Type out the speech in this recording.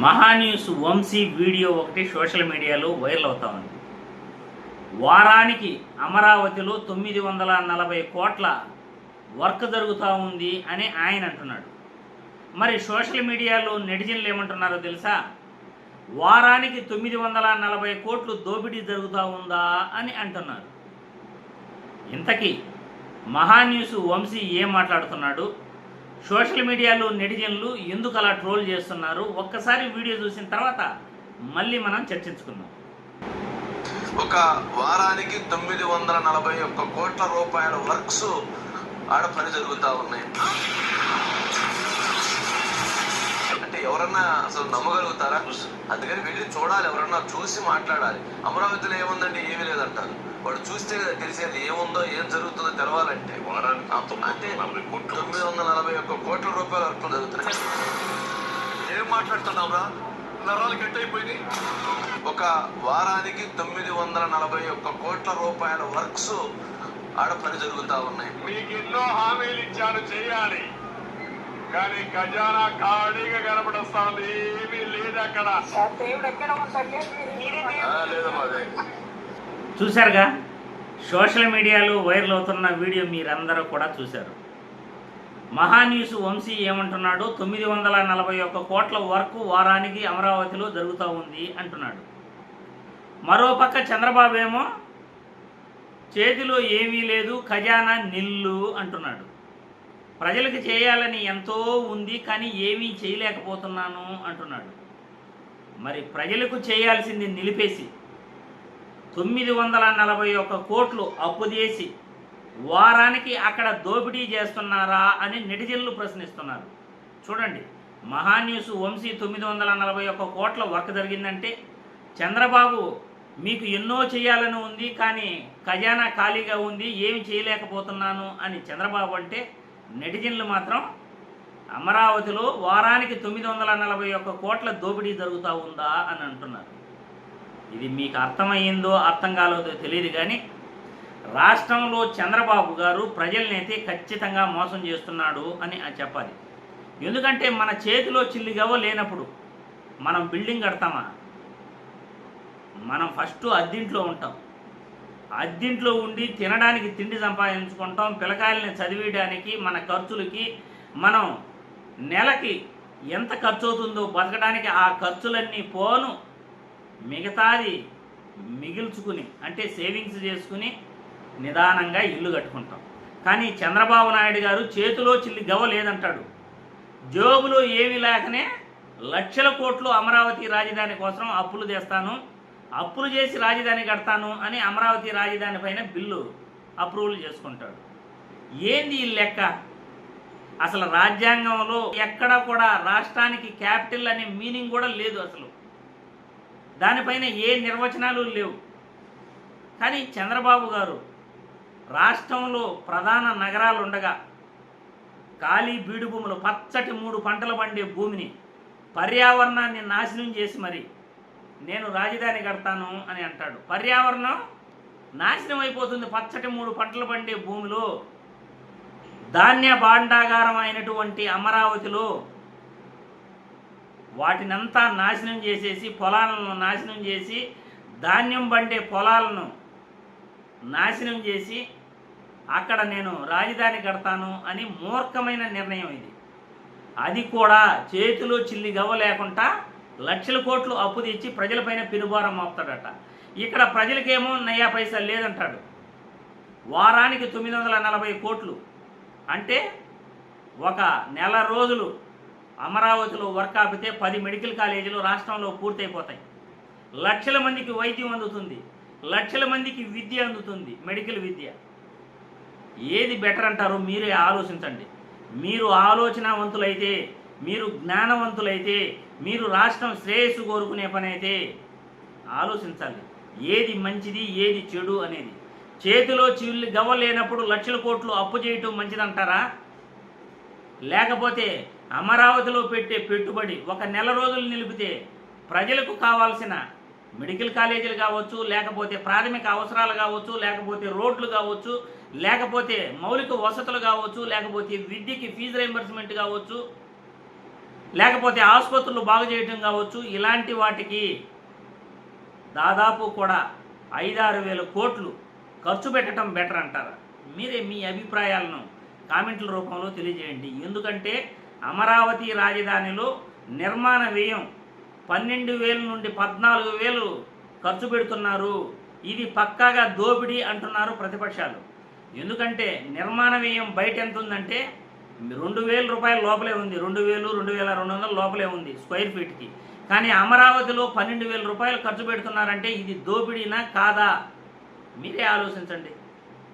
Maha News Vamsi video ఒకటి social మీడియాలో viral అవుతా ఉంది. వారానికి అమరావతిలో 940 కోట్ల వర్క్ జరుగుతూ ఉంది అని ఆయన అంటున్నాడు. మరి సోషల్ మీడియాలో నెటిజన్లు ఏమంటున్నారో తెలుసా? వారానికి 940 కోట్లు దోపిడీ జరుగుతూ ఉందా అని అంటున్నారు. ఇంతకీ మహాన్యూస్ వంశీ ఏం మాట్లాడుతున్నాడు? సోషల్ మీడియాలో నెటిజన్లు ఎందుకు అలా ట్రోల్ చేస్తున్నారు? ఒక్కసారి వీడియో చూసిన తర్వాత మళ్ళీ మనం చర్చించుకుందాం. ఒక వారానికి 941 కోట్ల రూపాయల వర్క్స్ ఆడ పని జరుగుతూ ఉన్నాయి. అంటే ఎవరన్నా అసలు నమ్మగలుగుతారా? అందుకని వెళ్ళి చూడాలి, ఎవరన్నా చూసి మాట్లాడాలి. అమరావతిలో ఏముందంటే ఏమీ లేదంటారు. వాడు చూస్తే తెలిసేది ఏముందో ఏం జరుగుతుందో తెలవాలంటే. అంటే 941 కోట్ల రూపాయల వర్క్ జరుగుతున్నాయి. ఏం మాట్లాడుతున్నావురా? నరాలు కట్ అయిపోయింది. ఒక వారానికి 941 కోట్ల రూపాయల వర్క్స్ ఆడ పని జరుగుతూ ఉన్నాయి. మీకు ఎన్నో హామీలు ఇచ్చాను చేయాలి, కానీ ఖజానా ఖాళీగా కనబడొస్తుంది. ఏమీ లేదు అక్కడ. చూశారుగా, సోషల్ మీడియాలో వైరల్ అవుతున్న వీడియో మీరందరూ కూడా చూశారు. మహాన్యూస్ వంశీ ఏమంటున్నాడు? 941 కోట్ల వర్క్ వారానికి అమరావతిలో జరుగుతూ ఉంది అంటున్నాడు. మరోపక్క చంద్రబాబు ఏమో చేతిలో ఏమీ లేదు, ఖజానా నిల్లు అంటున్నాడు. ప్రజలకు చేయాలని ఎంతో ఉంది, కానీ ఏమీ చేయలేకపోతున్నాను అంటున్నాడు. మరి ప్రజలకు చేయాల్సింది నిలిపేసి 941 కోట్లు అప్పు చేసి వారానికి అక్కడ దోపిడీ చేస్తున్నారా అని నెటిజన్లు ప్రశ్నిస్తున్నారు. చూడండి, మహాన్యూస్ వంశీ 941 కోట్ల వర్క్ జరిగిందంటే చంద్రబాబు మీకు ఎన్నో చేయాలని ఉంది, కానీ ఖజానా ఖాళీగా ఉంది, ఏమి చేయలేకపోతున్నాను అని చంద్రబాబు అంటే, నెటిజన్లు మాత్రం అమరావతిలో వారానికి 941 కోట్ల దోపిడీ జరుగుతూ ఉందా అని అంటున్నారు. ఇది మీకు అర్థమయ్యిందో అర్థం కాలేదో తెలియదు, కానీ రాష్ట్రంలో చంద్రబాబు గారు ప్రజలనైతే ఖచ్చితంగా మోసం చేస్తున్నాడు అని చెప్పాలి. ఎందుకంటే మన చేతిలో చిల్లిగవ్వ లేనప్పుడు మనం బిల్డింగ్ కడతామా? మనం ఫస్ట్ అద్దింట్లో ఉంటాం. అద్దింట్లో ఉండి తినడానికి తిండి సంపాదించుకుంటాం, పిల్లకాయలని చదివేయడానికి, మన ఖర్చులకి మనం నెలకి ఎంత ఖర్చు అవుతుందో బతకడానికి ఆ ఖర్చులన్నీ పోను మిగతాది మిగిల్చుకుని, అంటే సేవింగ్స్ చేసుకుని నిదానంగా ఇల్లు కట్టుకుంటాం. కానీ చంద్రబాబు నాయుడు గారు చేతిలో చిల్లి గవ్వ లేదంటాడు. జోబులో ఏమీ లేకనే లక్షల కోట్లు అమరావతి రాజధాని కోసం అప్పులు చేస్తాను, అప్పులు చేసి రాజధాని కడతాను అని అమరావతి రాజధాని పైన బిల్లు అప్రూవల్ చేసుకుంటాడు. ఏంది ఈ లెక్క? అసలు రాజ్యాంగంలో ఎక్కడ కూడా రాష్ట్రానికి క్యాపిటల్ అనే మీనింగ్ కూడా లేదు. అసలు దానిపైన ఏ నిర్వచనాలు లేవు. కానీ చంద్రబాబు గారు రాష్ట్రంలో ప్రధాన నగరాలు ఉండగా ఖాళీ బీడు భూములు, పచ్చటి 3 పంటలు పండే భూమిని, పర్యావరణాన్ని నాశనం చేసి మరి నేను రాజధాని కడతాను అని అంటాడు. పర్యావరణం నాశనం అయిపోతుంది. పచ్చటి 3 పంటలు పండే భూమిలో, ధాన్య భాండాగారం అయినటువంటి అమరావతిలో వాటినంతా నాశనం చేసేసి, పొలాలను నాశనం చేసి, ధాన్యం పండే పొలాలను నాశనం చేసి అక్కడ నేను రాజధాని కడతాను అని మూర్ఖమైన నిర్ణయం ఇది. అది కూడా చేతిలో చిల్లి గవ్వ లేకుండా లక్షల కోట్లు అప్పు తెచ్చి ప్రజలపైన పెనుభారం మోపుతాడట. ఇక్కడ ప్రజలకేమో నయా పైసా లేదంటాడు. వారానికి 940 కోట్లు అంటే ఒక నెల రోజులు అమరావతిలో వర్క్ ఆపితే 10 మెడికల్ కాలేజీలు రాష్ట్రంలో పూర్తయిపోతాయి. లక్షల మందికి వైద్యం అందుతుంది, లక్షల మందికి విద్య అందుతుంది, మెడికల్ విద్య. ఏది బెటర్ అంటారు? మీరే ఆలోచించండి. మీరు ఆలోచనావంతులైతే, మీరు జ్ఞానవంతులైతే, మీరు రాష్ట్రం శ్రేయస్సు కోరుకునే పని అయితే ఆలోచించాలి. ఏది మంచిది, ఏది చెడు అనేది. చేతిలో చిల్లి గవ్వ లేనప్పుడు లక్షల కోట్లు అప్పు చేయటం మంచిదంటారా? లేకపోతే అమరావతిలో పెట్టే పెట్టుబడి ఒక నెల రోజులు నిలిపితే ప్రజలకు కావాల్సిన మెడికల్ కాలేజీలు కావచ్చు, లేకపోతే ప్రాథమిక అవసరాలు కావచ్చు, లేకపోతే రోడ్లు కావచ్చు, లేకపోతే మౌలిక వసతులు కావచ్చు, లేకపోతే విద్యకి ఫీజు రీయింబర్స్మెంట్ కావచ్చు, లేకపోతే ఆసుపత్రులు బాగు చేయటం కావచ్చు, ఇలాంటి వాటికి దాదాపు కూడా 5-6 వేల కోట్లు ఖర్చు పెట్టడం బెటర్ అంటారా? మీరే మీ అభిప్రాయాలను కామెంట్ల రూపంలో తెలియజేయండి. ఎందుకంటే అమరావతి రాజధానిలో నిర్మాణ వ్యయం 12,000 నుండి 14,000 ఖర్చు పెడుతున్నారు. ఇది పక్కాగా దోపిడీ అంటున్నారు ప్రతిపక్షాలు. ఎందుకంటే నిర్మాణ వ్యయం బయట ఎంత ఉందంటే 2,000 రూపాయల లోపలే ఉంది, 2,000, 2,200 లోపలే ఉంది స్క్వేర్ ఫీట్కి. కానీ అమరావతిలో 12,000 రూపాయలు ఖర్చు పెడుతున్నారంటే ఇది దోపిడీనా కాదా? మీరే ఆలోచించండి.